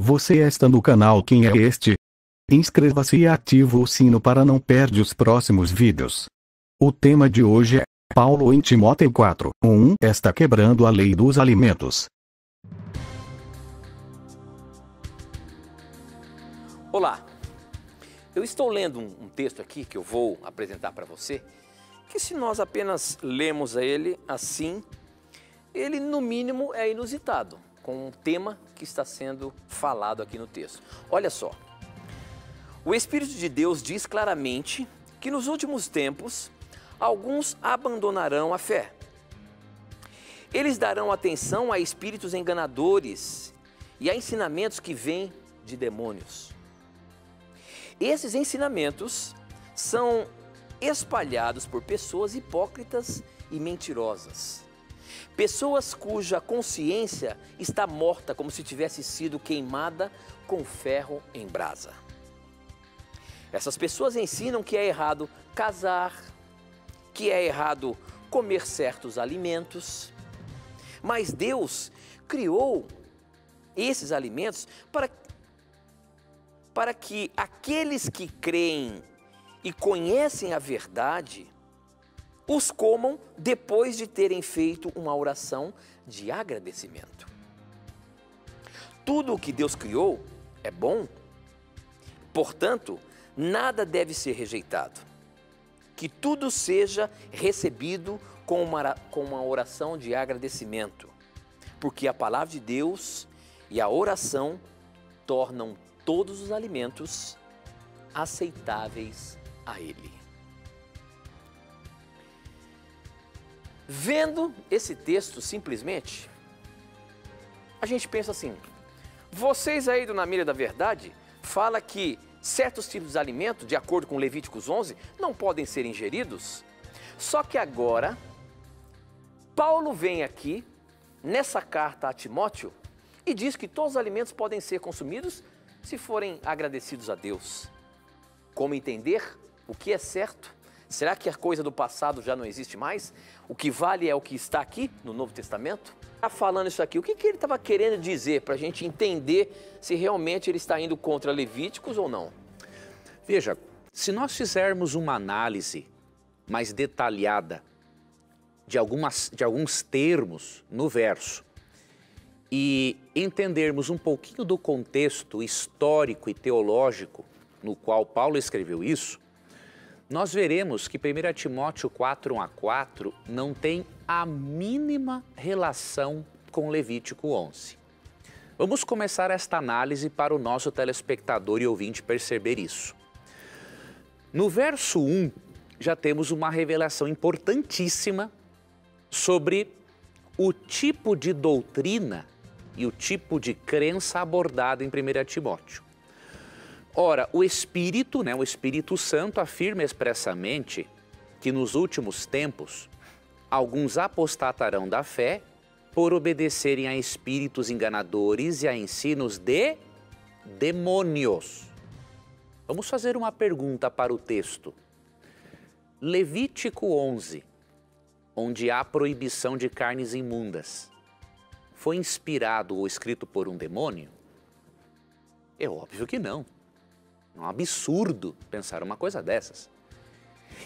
Você está no canal Quem é Este? Inscreva-se e ative o sino para não perder os próximos vídeos. O tema de hoje é Paulo em Timóteo 4:1 está quebrando a lei dos alimentos. Olá, eu estou lendo um texto aqui que eu vou apresentar para você, que se nós apenas lemos ele assim, ele no mínimo é inusitado, com o tema que está sendo falado aqui no texto. Olha só, o Espírito de Deus diz claramente que nos últimos tempos, alguns abandonarão a fé. Eles darão atenção a espíritos enganadores e a ensinamentos que vêm de demônios. Esses ensinamentos são espalhados por pessoas hipócritas e mentirosas. Pessoas cuja consciência está morta como se tivesse sido queimada com ferro em brasa. Essas pessoas ensinam que é errado casar, que é errado comer certos alimentos, mas Deus criou esses alimentos para que aqueles que creem e conhecem a verdade os comam depois de terem feito uma oração de agradecimento. Tudo o que Deus criou é bom, portanto, nada deve ser rejeitado. Que tudo seja recebido com uma oração de agradecimento, porque a palavra de Deus e a oração tornam todos os alimentos aceitáveis a Ele. Vendo esse texto simplesmente, a gente pensa assim, vocês aí do Na Mira da Verdade falam que certos tipos de alimentos, de acordo com Levíticos 11, não podem ser ingeridos? Só que agora, Paulo vem aqui, nessa carta a Timóteo, e diz que todos os alimentos podem ser consumidos se forem agradecidos a Deus. Como entender o que é certo? Será que a coisa do passado já não existe mais? O que vale é o que está aqui no Novo Testamento? Está falando isso aqui, o que ele estava querendo dizer para a gente entender se realmente ele está indo contra Levíticos ou não? Veja, se nós fizermos uma análise mais detalhada de alguns termos no verso e entendermos um pouquinho do contexto histórico e teológico no qual Paulo escreveu isso, nós veremos que 1 Timóteo 4:1-4 não tem a mínima relação com Levítico 11. Vamos começar esta análise para o nosso telespectador e ouvinte perceber isso. No verso 1, já temos uma revelação importantíssima sobre o tipo de doutrina e o tipo de crença abordado em 1 Timóteo. Ora, o Espírito Santo afirma expressamente que nos últimos tempos, alguns apostatarão da fé por obedecerem a espíritos enganadores e a ensinos de demônios. Vamos fazer uma pergunta para o texto. Levítico 11, onde há proibição de carnes imundas, foi inspirado ou escrito por um demônio? É óbvio que não. É um absurdo pensar uma coisa dessas.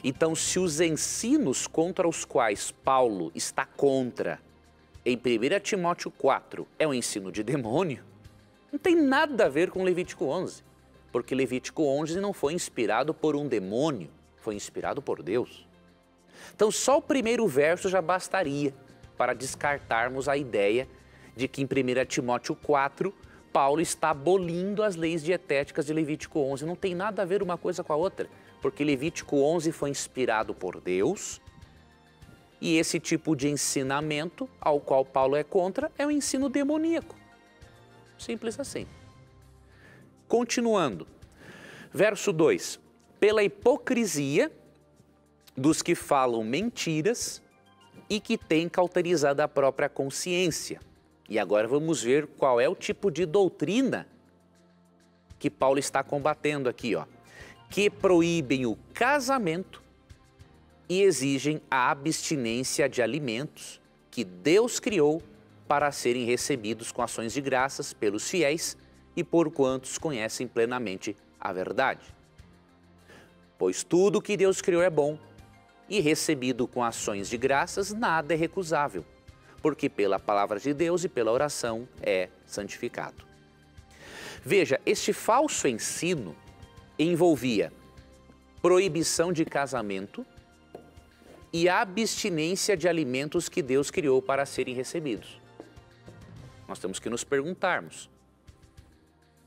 Então, se os ensinos contra os quais Paulo está contra em 1 Timóteo 4 é um ensino de demônio, não tem nada a ver com Levítico 11, porque Levítico 11 não foi inspirado por um demônio, foi inspirado por Deus. Então, só o primeiro verso já bastaria para descartarmos a ideia de que em 1 Timóteo 4 Paulo está abolindo as leis dietéticas de Levítico 11. Não tem nada a ver uma coisa com a outra, porque Levítico 11 foi inspirado por Deus e esse tipo de ensinamento ao qual Paulo é contra é um ensino demoníaco. Simples assim. Continuando, verso 2. Pela hipocrisia dos que falam mentiras e que têm cauterizado a própria consciência. E agora vamos ver qual é o tipo de doutrina que Paulo está combatendo aqui, ó. Que proíbem o casamento e exigem a abstinência de alimentos que Deus criou para serem recebidos com ações de graças pelos fiéis e por quantos conhecem plenamente a verdade. Pois tudo que Deus criou é bom, e recebido com ações de graças, nada é recusável, porque pela palavra de Deus e pela oração é santificado. Veja, este falso ensino envolvia proibição de casamento e abstinência de alimentos que Deus criou para serem recebidos. Nós temos que nos perguntarmos,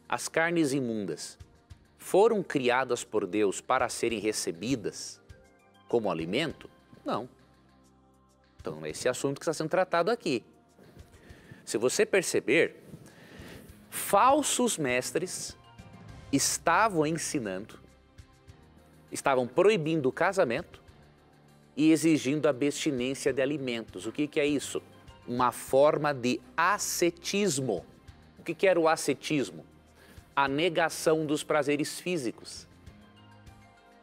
as carnes imundas foram criadas por Deus para serem recebidas como alimento? Não. Então, esse assunto que está sendo tratado aqui. Se você perceber, falsos mestres estavam ensinando, estavam proibindo o casamento e exigindo abstinência de alimentos. O que é isso? Uma forma de ascetismo. O que era o ascetismo? A negação dos prazeres físicos.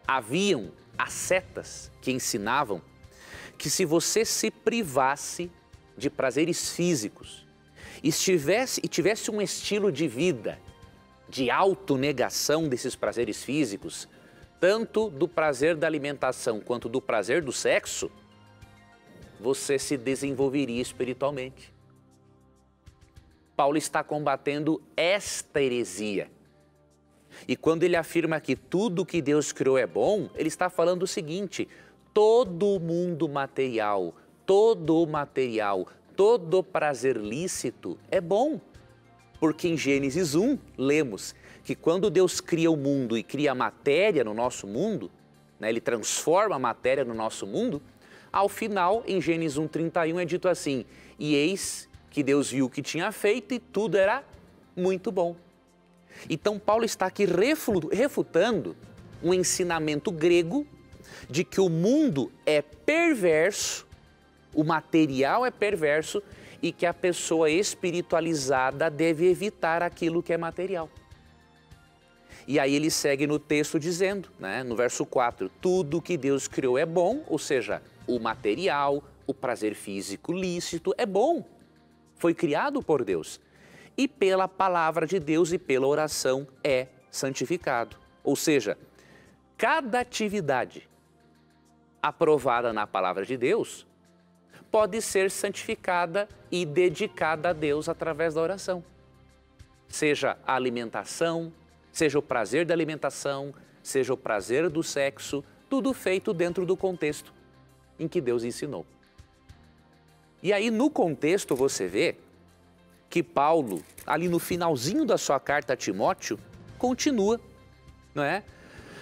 Haviam ascetas que ensinavam que se você se privasse de prazeres físicos e tivesse um estilo de vida de autonegação desses prazeres físicos, tanto do prazer da alimentação quanto do prazer do sexo, você se desenvolveria espiritualmente. Paulo está combatendo esta heresia. E quando ele afirma que tudo que Deus criou é bom, ele está falando o seguinte: todo mundo material, todo prazer lícito é bom. Porque em Gênesis 1, lemos que quando Deus cria o mundo e cria a matéria no nosso mundo, né, ele transforma a matéria no nosso mundo, ao final, em Gênesis 1:31 é dito assim: e eis que Deus viu o que tinha feito e tudo era muito bom. Então Paulo está aqui refutando um ensinamento grego de que o mundo é perverso, o material é perverso e que a pessoa espiritualizada deve evitar aquilo que é material. E aí ele segue no texto dizendo, né, no verso 4, tudo que Deus criou é bom, ou seja, o material, o prazer físico lícito é bom, foi criado por Deus. E pela palavra de Deus e pela oração é santificado. Ou seja, cada atividade aprovada na palavra de Deus pode ser santificada e dedicada a Deus através da oração. Seja a alimentação, seja o prazer da alimentação, seja o prazer do sexo, tudo feito dentro do contexto em que Deus ensinou. E aí no contexto você vê que Paulo, ali no finalzinho da sua carta a Timóteo, continua, não é?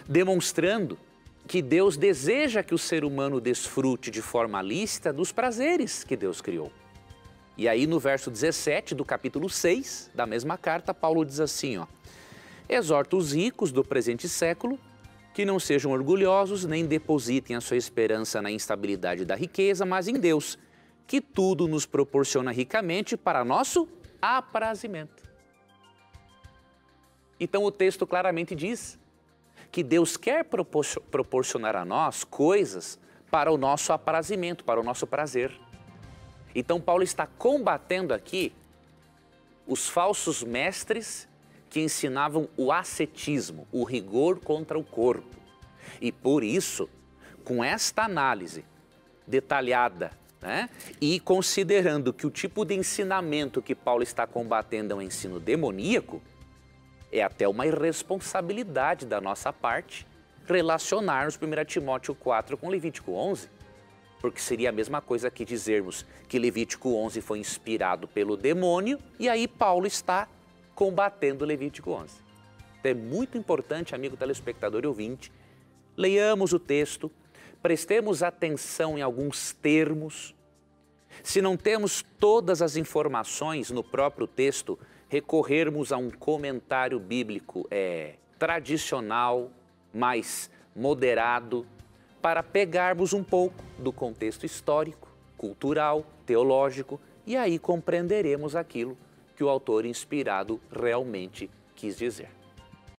Demonstrando que Deus deseja que o ser humano desfrute de forma lícita dos prazeres que Deus criou. E aí no verso 17 do capítulo 6 da mesma carta, Paulo diz assim, ó, exorta os ricos do presente século que não sejam orgulhosos nem depositem a sua esperança na instabilidade da riqueza, mas em Deus, que tudo nos proporciona ricamente para nosso aprazimento. Então o texto claramente diz que Deus quer proporcionar a nós coisas para o nosso aprazimento, para o nosso prazer. Então Paulo está combatendo aqui os falsos mestres que ensinavam o ascetismo, o rigor contra o corpo. E por isso, com esta análise detalhada, né, e considerando que o tipo de ensinamento que Paulo está combatendo é um ensino demoníaco, é até uma irresponsabilidade da nossa parte relacionarmos 1 Timóteo 4 com Levítico 11, porque seria a mesma coisa que dizermos que Levítico 11 foi inspirado pelo demônio e aí Paulo está combatendo Levítico 11. Então é muito importante, amigo telespectador e ouvinte, leiamos o texto, prestemos atenção em alguns termos. Se não temos todas as informações no próprio texto, recorrermos a um comentário bíblico tradicional, mais moderado, para pegarmos um pouco do contexto histórico, cultural, teológico, e aí compreenderemos aquilo que o autor inspirado realmente quis dizer.